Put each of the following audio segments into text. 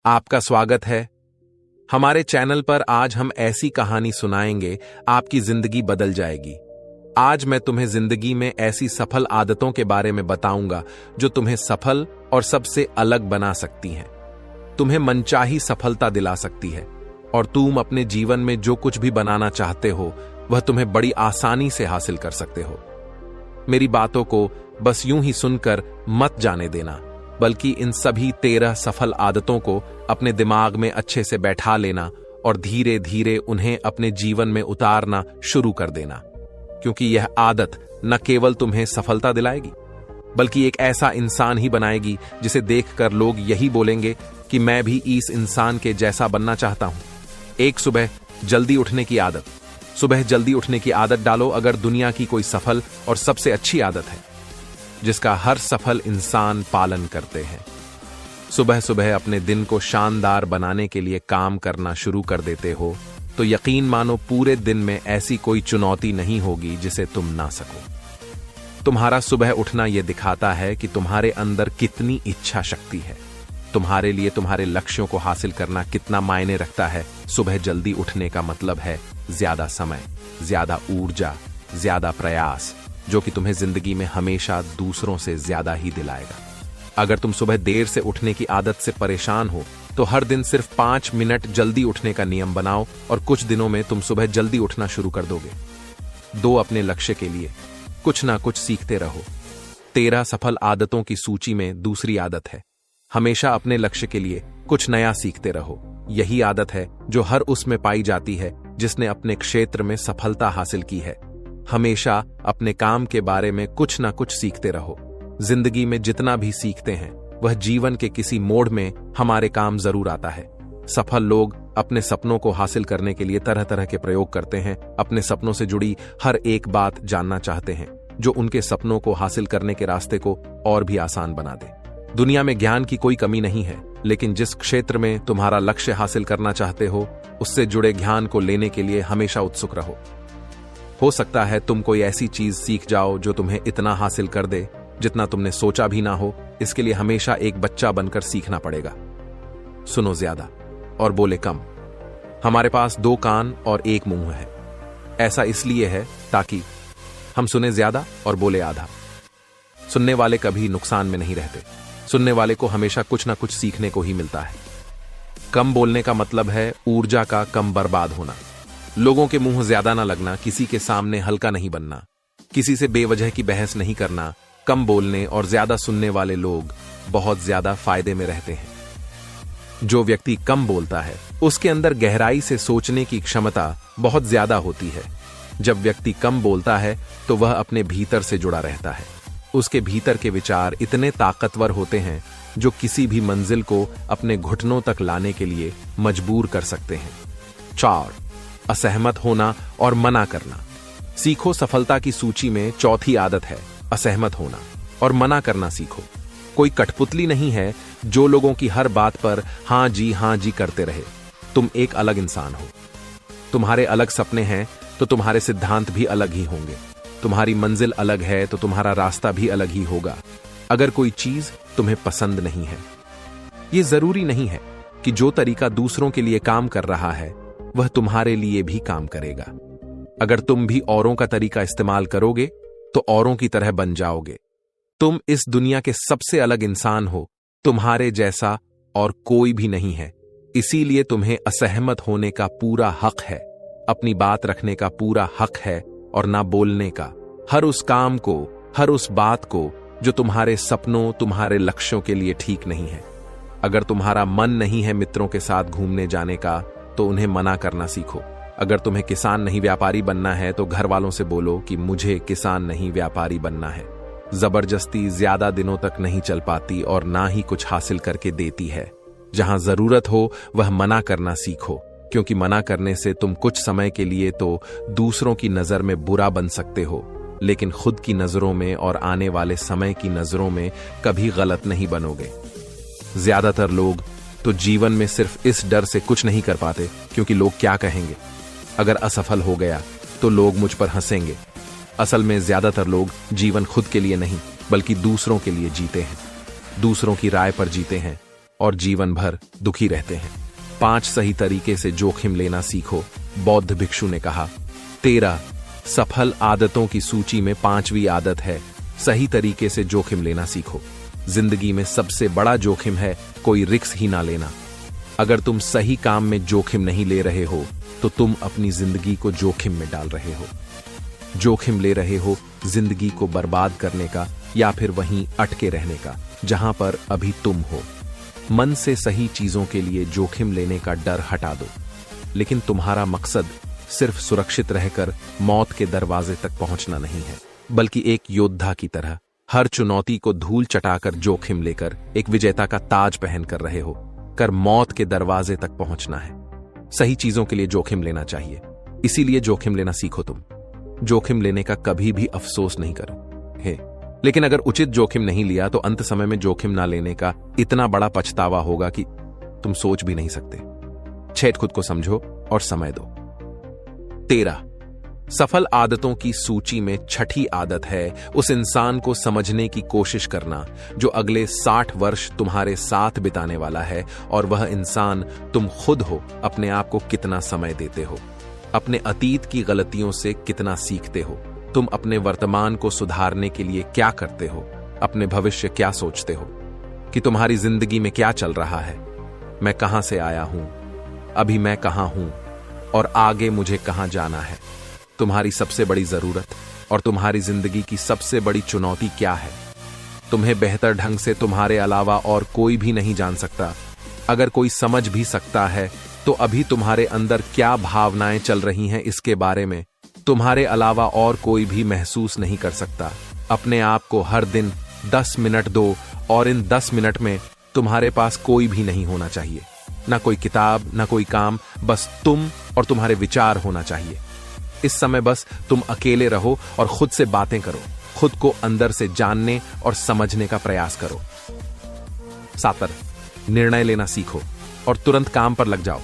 आपका स्वागत है हमारे चैनल पर। आज हम ऐसी कहानी सुनाएंगे, आपकी जिंदगी बदल जाएगी। आज मैं तुम्हें जिंदगी में ऐसी सफल आदतों के बारे में बताऊंगा जो तुम्हें सफल और सबसे अलग बना सकती हैं, तुम्हें मनचाही सफलता दिला सकती है और तुम अपने जीवन में जो कुछ भी बनाना चाहते हो वह तुम्हें बड़ी आसानी से हासिल कर सकते हो। मेरी बातों को बस यूं ही सुनकर मत जाने देना, बल्कि इन सभी 13 सफल आदतों को अपने दिमाग में अच्छे से बैठा लेना और धीरे धीरे उन्हें अपने जीवन में उतारना शुरू कर देना, क्योंकि यह आदत न केवल तुम्हें सफलता दिलाएगी बल्कि एक ऐसा इंसान ही बनाएगी जिसे देखकर लोग यही बोलेंगे कि मैं भी इस इंसान के जैसा बनना चाहता हूं। एक सुबह जल्दी उठने की आदत। सुबह जल्दी उठने की आदत डालो अगर दुनिया की कोई सफल और सबसे अच्छी आदत है जिसका हर सफल इंसान पालन करते हैं। सुबह सुबह अपने दिन को शानदार बनाने के लिए काम करना शुरू कर देते हो तो यकीन मानो पूरे दिन में ऐसी कोई चुनौती नहीं होगी जिसे तुम ना सको। तुम्हारा सुबह उठना यह दिखाता है कि तुम्हारे अंदर कितनी इच्छा शक्ति है, तुम्हारे लिए तुम्हारे लक्ष्यों को हासिल करना कितना मायने रखता है। सुबह जल्दी उठने का मतलब है ज्यादा समय, ज्यादा ऊर्जा, ज्यादा प्रयास, जो कि तुम्हें जिंदगी में हमेशा दूसरों से ज्यादा ही दिलाएगा। अगर तुम सुबह देर से उठने की आदत से परेशान हो तो हर दिन सिर्फ 5 मिनट जल्दी उठने का नियम बनाओ और कुछ दिनों में तुम सुबह जल्दी उठना शुरू कर दोगे। दो अपने लक्ष्य के लिए कुछ ना कुछ सीखते रहो। 13 सफल आदतों की सूची में दूसरी आदत है हमेशा अपने लक्ष्य के लिए कुछ नया सीखते रहो। यही आदत है जो हर उसमें पाई जाती है जिसने अपने क्षेत्र में सफलता हासिल की है। हमेशा अपने काम के बारे में कुछ ना कुछ सीखते रहो। जिंदगी में जितना भी सीखते हैं वह जीवन के किसी मोड़ में हमारे काम जरूर आता है। सफल लोग अपने सपनों को हासिल करने के लिए तरह तरह के प्रयोग करते हैं, अपने सपनों से जुड़ी हर एक बात जानना चाहते हैं जो उनके सपनों को हासिल करने के रास्ते को और भी आसान बना दे। दुनिया में ज्ञान की कोई कमी नहीं है, लेकिन जिस क्षेत्र में तुम्हारा लक्ष्य हासिल करना चाहते हो उससे जुड़े ज्ञान को लेने के लिए हमेशा उत्सुक रहो। हो सकता है तुम कोई ऐसी चीज सीख जाओ जो तुम्हें इतना हासिल कर दे जितना तुमने सोचा भी ना हो। इसके लिए हमेशा एक बच्चा बनकर सीखना पड़ेगा। सुनो ज्यादा और बोले कम। हमारे पास 2 कान और 1 मुंह है। ऐसा इसलिए है ताकि हम सुने ज्यादा और बोले आधा। सुनने वाले कभी नुकसान में नहीं रहते। सुनने वाले को हमेशा कुछ ना कुछ सीखने को ही मिलता है। कम बोलने का मतलब है ऊर्जा का कम बर्बाद होना। लोगों के मुंह ज्यादा ना लगना, किसी के सामने हल्का नहीं बनना, किसी से बेवजह की बहस नहीं करना। कम बोलने और ज्यादा सुनने वाले लोग बहुत ज्यादा फायदे में रहते हैं। जो व्यक्ति कम बोलता है उसके अंदर गहराई से सोचने की क्षमता बहुत ज्यादा होती है। जब व्यक्ति कम बोलता है तो वह अपने भीतर से जुड़ा रहता है। उसके भीतर के विचार इतने ताकतवर होते हैं जो किसी भी मंजिल को अपने घुटनों तक लाने के लिए मजबूर कर सकते हैं। 4. असहमत होना और मना करना सीखो। सफलता की सूची में चौथी आदत है असहमत होना और मना करना सीखो। कोई कठपुतली नहीं है जो लोगों की हर बात पर हाँ जी करते रहे। तुम एक अलग इंसान हो। तुम्हारे अलग सपने हैं तो तुम्हारे सिद्धांत भी अलग ही होंगे। तुम्हारी मंजिल अलग है तो तुम्हारा रास्ता भी अलग ही होगा। अगर कोई चीज तुम्हें पसंद नहीं है, यह जरूरी नहीं है कि जो तरीका दूसरों के लिए काम कर रहा है वह तुम्हारे लिए भी काम करेगा। अगर तुम भी औरों का तरीका इस्तेमाल करोगे तो औरों की तरह बन जाओगे। तुम इस दुनिया के सबसे अलग इंसान हो। तुम्हारे जैसा और कोई भी नहीं है। इसीलिए तुम्हें असहमत होने का पूरा हक है, अपनी बात रखने का पूरा हक है और ना बोलने का। हर उस काम को, हर उस बात को जो तुम्हारे सपनों, तुम्हारे लक्ष्यों के लिए ठीक नहीं है। अगर तुम्हारा मन नहीं है मित्रों के साथ घूमने जाने का तो उन्हें मना करना सीखो। अगर तुम्हें किसान नहीं व्यापारी बनना है तो घर वालों से बोलो कि मुझे किसान नहीं व्यापारी बनना है। जबरदस्ती ज्यादा दिनों तक नहीं चल पाती और ना ही कुछ हासिल करके देती है। जहां जरूरत हो वह मना करना सीखो, क्योंकि मना करने से तुम कुछ समय के लिए तो दूसरों की नजर में बुरा बन सकते हो, लेकिन खुद की नजरों में और आने वाले समय की नजरों में कभी गलत नहीं बनोगे। ज्यादातर लोग तो जीवन में सिर्फ इस डर से कुछ नहीं कर पाते क्योंकि लोग क्या कहेंगे। अगर असफल हो गया तो लोग मुझ पर हंसेंगे। असल में ज्यादातर लोग जीवन खुद के लिए नहीं बल्कि दूसरों के लिए जीते हैं, दूसरों की राय पर जीते हैं। और जीवन भर दुखी रहते हैं। 5 सही तरीके से जोखिम लेना सीखो, बौद्ध भिक्षु ने कहा। 13 सफल आदतों की सूची में 5वीं आदत है, सही तरीके से जोखिम लेना सीखो। जिंदगी में सबसे बड़ा जोखिम है कोई रिस्क ही ना लेना। अगर तुम सही काम में जोखिम नहीं ले रहे हो तो तुम अपनी जिंदगी को जोखिम में डाल रहे हो। जोखिम ले रहे हो जिंदगी को बर्बाद करने का या फिर वहीं अटके रहने का जहां पर अभी तुम हो। मन से सही चीजों के लिए जोखिम लेने का डर हटा दो, लेकिन तुम्हारा मकसद सिर्फ सुरक्षित रहकर मौत के दरवाजे तक पहुंचना नहीं है, बल्कि एक योद्धा की तरह हर चुनौती को धूल चटाकर जोखिम लेकर एक विजेता का ताज पहन कर रहे हो कर मौत के दरवाजे तक पहुंचना है। सही चीजों के लिए जोखिम लेना चाहिए, इसीलिए जोखिम लेना सीखो। तुम जोखिम लेने का कभी भी अफसोस नहीं करो हे, लेकिन अगर उचित जोखिम नहीं लिया तो अंत समय में जोखिम ना लेने का इतना बड़ा पछतावा होगा कि तुम सोच भी नहीं सकते। 6 खुद को समझो और समय दो। 13 सफल आदतों की सूची में 6ठी आदत है उस इंसान को समझने की कोशिश करना जो अगले 60 वर्ष तुम्हारे साथ बिताने वाला है, और वह इंसान तुम खुद हो। अपने आप को कितना समय देते हो, अपने अतीत की गलतियों से कितना सीखते हो, तुम अपने वर्तमान को सुधारने के लिए क्या करते हो, अपने भविष्य क्या सोचते हो, कि तुम्हारी जिंदगी में क्या चल रहा है। मैं कहां से आया हूं, अभी मैं कहां हूं और आगे मुझे कहां जाना है। तुम्हारी सबसे बड़ी जरूरत और तुम्हारी जिंदगी की सबसे बड़ी चुनौती क्या है। तुम्हें बेहतर ढंग से तुम्हारे अलावा और कोई भी नहीं जान सकता। अगर कोई समझ भी सकता है तो अभी तुम्हारे अंदर क्या भावनाएं चल रही हैं इसके बारे में तुम्हारे अलावा और कोई भी महसूस नहीं कर सकता। अपने आप को हर दिन 10 मिनट दो, और इन 10 मिनट में तुम्हारे पास कोई भी नहीं होना चाहिए, ना कोई किताब, ना कोई काम, बस तुम और तुम्हारे विचार होना चाहिए। इस समय बस तुम अकेले रहो और खुद से बातें करो, खुद को अंदर से जानने और समझने का प्रयास करो। 7 निर्णय लेना सीखो और तुरंत काम पर लग जाओ।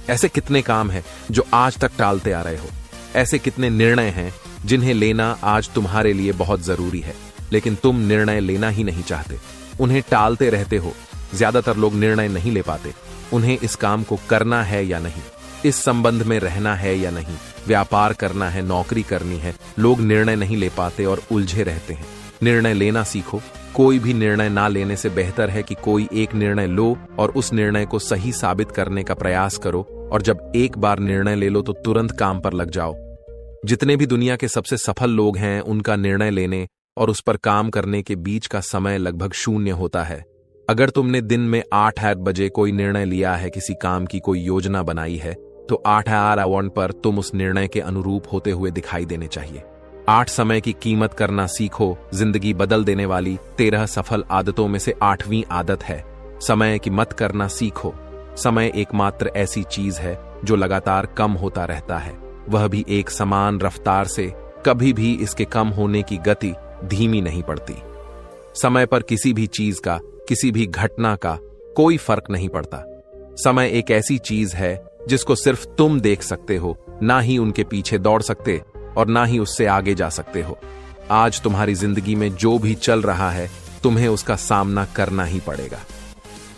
ऐसे कितने काम हैं जो आज तक टालते आ रहे हो, ऐसे कितने निर्णय हैं जिन्हें लेना आज तुम्हारे लिए बहुत जरूरी है, लेकिन तुम निर्णय लेना ही नहीं चाहते, उन्हें टालते रहते हो। ज्यादातर लोग निर्णय नहीं ले पाते, उन्हें इस काम को करना है या नहीं, इस संबंध में रहना है या नहीं, व्यापार करना है, नौकरी करनी है। लोग निर्णय नहीं ले पाते और उलझे रहते हैं। निर्णय लेना सीखो। कोई भी निर्णय ना लेने से बेहतर है कि कोई एक निर्णय लो और उस निर्णय को सही साबित करने का प्रयास करो, और जब एक बार निर्णय ले लो तो तुरंत काम पर लग जाओ। जितने भी दुनिया के सबसे सफल लोग हैं, उनका निर्णय लेने और उस पर काम करने के बीच का समय लगभग 0 होता है। अगर तुमने दिन में 8 बजे कोई निर्णय लिया है, किसी काम की कोई योजना बनाई है, तो 8 पर तुम उस निर्णय के अनुरूप होते हुए दिखाई देने चाहिए। 8 समय की कीमत करना सीखो। जिंदगी बदल देने वाली 13 सफल आदतों में से 8वीं आदत है समय की मत करना सीखो। समय एकमात्र ऐसी चीज है जो लगातार कम होता रहता है, वह भी एक समान रफ्तार से। कभी भी इसके कम होने की गति धीमी नहीं पड़ती। समय पर किसी भी चीज का, किसी भी घटना का कोई फर्क नहीं पड़ता। समय एक ऐसी चीज है जिसको सिर्फ तुम देख सकते हो, ना ही उनके पीछे दौड़ सकते और ना ही उससे आगे जा सकते हो। आज तुम्हारी जिंदगी में जो भी चल रहा है, तुम्हें उसका सामना करना ही पड़ेगा।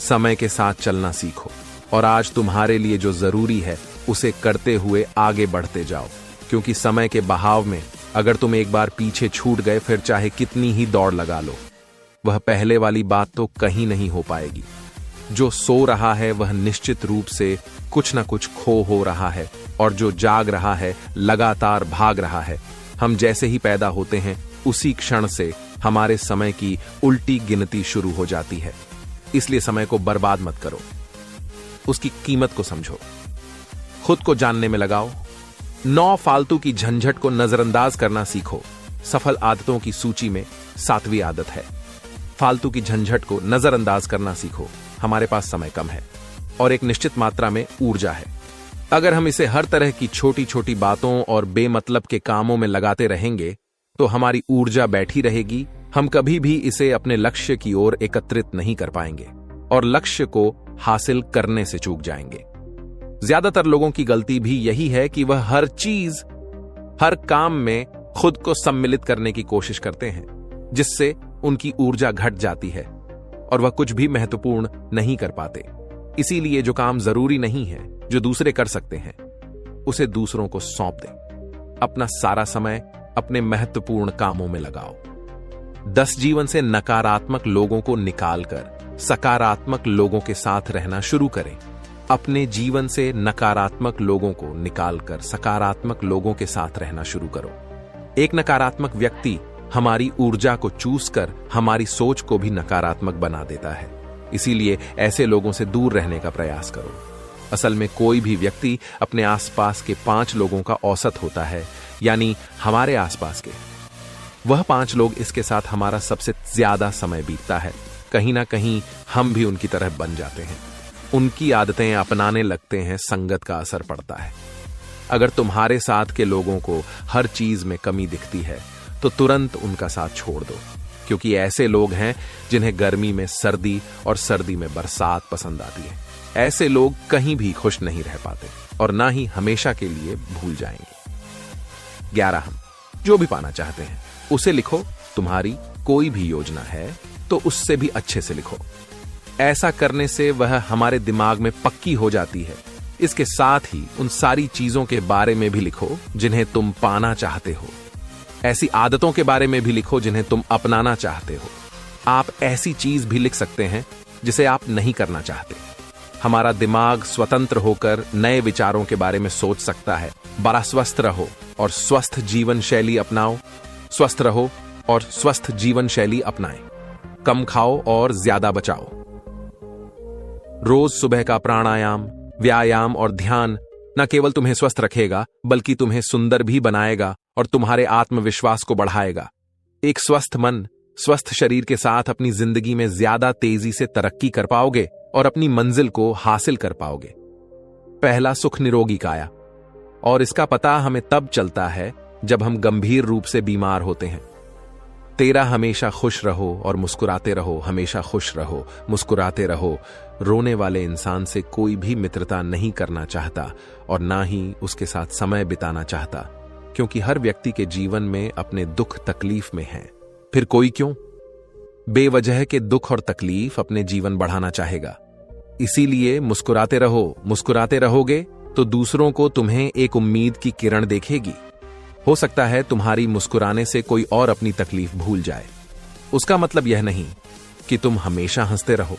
समय के साथ चलना सीखो और आज तुम्हारे लिए जो जरूरी है उसे करते हुए आगे बढ़ते जाओ, क्योंकि समय के बहाव में अगर तुम एक बार पीछे छूट गए, फिर चाहे कितनी ही दौड़ लगा लो, वह पहले वाली बात तो कहीं नहीं हो पाएगी। जो सो रहा है वह निश्चित रूप से कुछ ना कुछ खो हो रहा है, और जो जाग रहा है लगातार भाग रहा है। हम जैसे ही पैदा होते हैं उसी क्षण से हमारे समय की उल्टी गिनती शुरू हो जाती है। इसलिए समय को बर्बाद मत करो, उसकी कीमत को समझो, खुद को जानने में लगाओ। 9 फालतू की झंझट को नजरअंदाज करना सीखो। सफल आदतों की सूची में 7वीं आदत है फालतू की झंझट को नजरअंदाज करना सीखो। हमारे पास समय कम है और एक निश्चित मात्रा में ऊर्जा है। अगर हम इसे हर तरह की छोटी छोटी बातों और बेमतलब के कामों में लगाते रहेंगे तो हमारी ऊर्जा बैठी रहेगी। हम कभी भी इसे अपने लक्ष्य की ओर एकत्रित नहीं कर पाएंगे और लक्ष्य को हासिल करने से चूक जाएंगे। ज्यादातर लोगों की गलती भी यही है कि वह हर चीज, हर काम में खुद को सम्मिलित करने की कोशिश करते हैं, जिससे उनकी ऊर्जा घट जाती है। और वह कुछ भी महत्वपूर्ण नहीं कर पाते। इसीलिए जो काम जरूरी नहीं है, जो दूसरे कर सकते हैं, उसे दूसरों को सौंप दें। अपना सारा समय अपने महत्वपूर्ण कामों में लगाओ। 10 जीवन से नकारात्मक लोगों को निकालकर सकारात्मक लोगों के साथ रहना शुरू करें। अपने जीवन से नकारात्मक लोगों को निकालकर सकारात्मक लोगों के साथ रहना शुरू करो। एक नकारात्मक व्यक्ति हमारी ऊर्जा को चूस कर हमारी सोच को भी नकारात्मक बना देता है। इसीलिए ऐसे लोगों से दूर रहने का प्रयास करो। असल में कोई भी व्यक्ति अपने आसपास के 5 लोगों का औसत होता है, यानी हमारे आसपास के वह 5 लोग इसके साथ हमारा सबसे ज्यादा समय बीतता है। कहीं ना कहीं हम भी उनकी तरह बन जाते हैं, उनकी आदतें अपनाने लगते हैं, संगत का असर पड़ता है। अगर तुम्हारे साथ के लोगों को हर चीज में कमी दिखती है तो तुरंत उनका साथ छोड़ दो, क्योंकि ऐसे लोग हैं जिन्हें गर्मी में सर्दी और सर्दी में बरसात पसंद आती है। ऐसे लोग कहीं भी खुश नहीं रह पाते और ना ही हमेशा के लिए भूल जाएंगे। 11 हम जो भी पाना चाहते हैं उसे लिखो। तुम्हारी कोई भी योजना है तो उससे भी अच्छे से लिखो। ऐसा करने से वह हमारे दिमाग में पक्की हो जाती है। इसके साथ ही उन सारी चीजों के बारे में भी लिखो जिन्हें तुम पाना चाहते हो। ऐसी आदतों के बारे में भी लिखो जिन्हें तुम अपनाना चाहते हो। आप ऐसी चीज भी लिख सकते हैं जिसे आप नहीं करना चाहते। हमारा दिमाग स्वतंत्र होकर नए विचारों के बारे में सोच सकता है। बड़ा स्वस्थ रहो और स्वस्थ जीवन शैली अपनाओ। स्वस्थ रहो और स्वस्थ जीवन शैली अपनाएं। कम खाओ और ज्यादा बचाओ। रोज सुबह का प्राणायाम, व्यायाम और ध्यान न केवल तुम्हें स्वस्थ रखेगा बल्कि तुम्हें सुंदर भी बनाएगा और तुम्हारे आत्मविश्वास को बढ़ाएगा। एक स्वस्थ मन, स्वस्थ शरीर के साथ अपनी जिंदगी में ज्यादा तेजी से तरक्की कर पाओगे और अपनी मंजिल को हासिल कर पाओगे। पहला सुख निरोगी काया, और इसका पता हमें तब चलता है जब हम गंभीर रूप से बीमार होते हैं। 13 हमेशा खुश रहो और मुस्कुराते रहो। हमेशा खुश रहो, मुस्कुराते रहो। रोने वाले इंसान से कोई भी मित्रता नहीं करना चाहता और ना ही उसके साथ समय बिताना चाहता, क्योंकि हर व्यक्ति के जीवन में अपने दुख तकलीफ में है। फिर कोई क्यों बेवजह के दुख और तकलीफ अपने जीवन बढ़ाना चाहेगा। इसीलिए मुस्कुराते रहो। मुस्कुराते रहोगे तो दूसरों को तुम्हें एक उम्मीद की किरण देखेगी। हो सकता है तुम्हारी मुस्कुराने से कोई और अपनी तकलीफ भूल जाए। उसका मतलब यह नहीं कि तुम हमेशा हंसते रहो।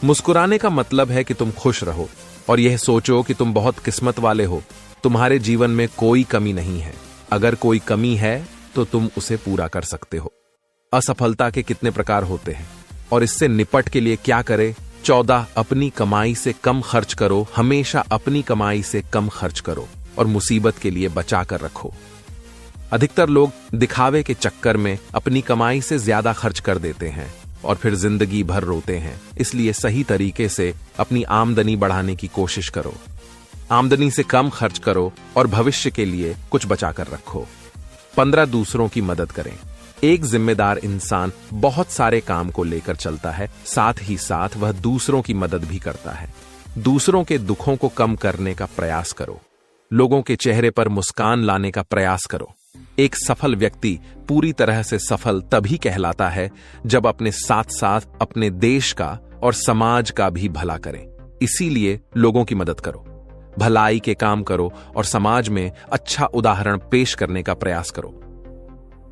मुस्कुराने का मतलब है कि तुम खुश रहो और यह सोचो कि तुम बहुत किस्मत वाले हो। तुम्हारे जीवन में कोई कमी नहीं है। अगर कोई कमी है तो तुम उसे पूरा कर सकते हो। असफलता के कितने प्रकार होते हैं और इससे निपट के लिए क्या करें? 14 अपनी कमाई से कम खर्च करो। हमेशा अपनी कमाई से कम खर्च करो और मुसीबत के लिए बचा कर रखो। अधिकतर लोग दिखावे के चक्कर में अपनी कमाई से ज्यादा खर्च कर देते हैं और फिर जिंदगी भर रोते हैं। इसलिए सही तरीके से अपनी आमदनी बढ़ाने की कोशिश करो। आमदनी से कम खर्च करो और भविष्य के लिए कुछ बचा कर रखो। 15 दूसरों की मदद करें। एक जिम्मेदार इंसान बहुत सारे काम को लेकर चलता है, साथ ही साथ वह दूसरों की मदद भी करता है। दूसरों के दुखों को कम करने का प्रयास करो। लोगों के चेहरे पर मुस्कान लाने का प्रयास करो। एक सफल व्यक्ति पूरी तरह से सफल तभी कहलाता है जब अपने साथ साथ अपने देश का और समाज का भी भला करे। इसीलिए लोगों की मदद करो, भलाई के काम करो और समाज में अच्छा उदाहरण पेश करने का प्रयास करो।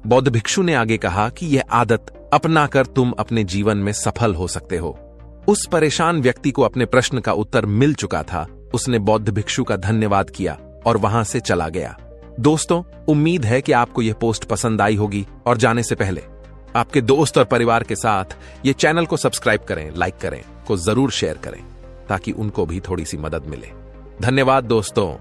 बौद्ध भिक्षु ने आगे कहा कि यह आदत अपनाकर तुम अपने जीवन में सफल हो सकते हो। उस परेशान व्यक्ति को अपने प्रश्न का उत्तर मिल चुका था। उसने बौद्ध भिक्षु का धन्यवाद किया और वहां से चला गया। दोस्तों, उम्मीद है कि आपको यह पोस्ट पसंद आई होगी और जाने से पहले आपके दोस्त और परिवार के साथ ये चैनल को सब्सक्राइब करें, लाइक करें, को जरूर शेयर करें ताकि उनको भी थोड़ी सी मदद मिले। धन्यवाद दोस्तों।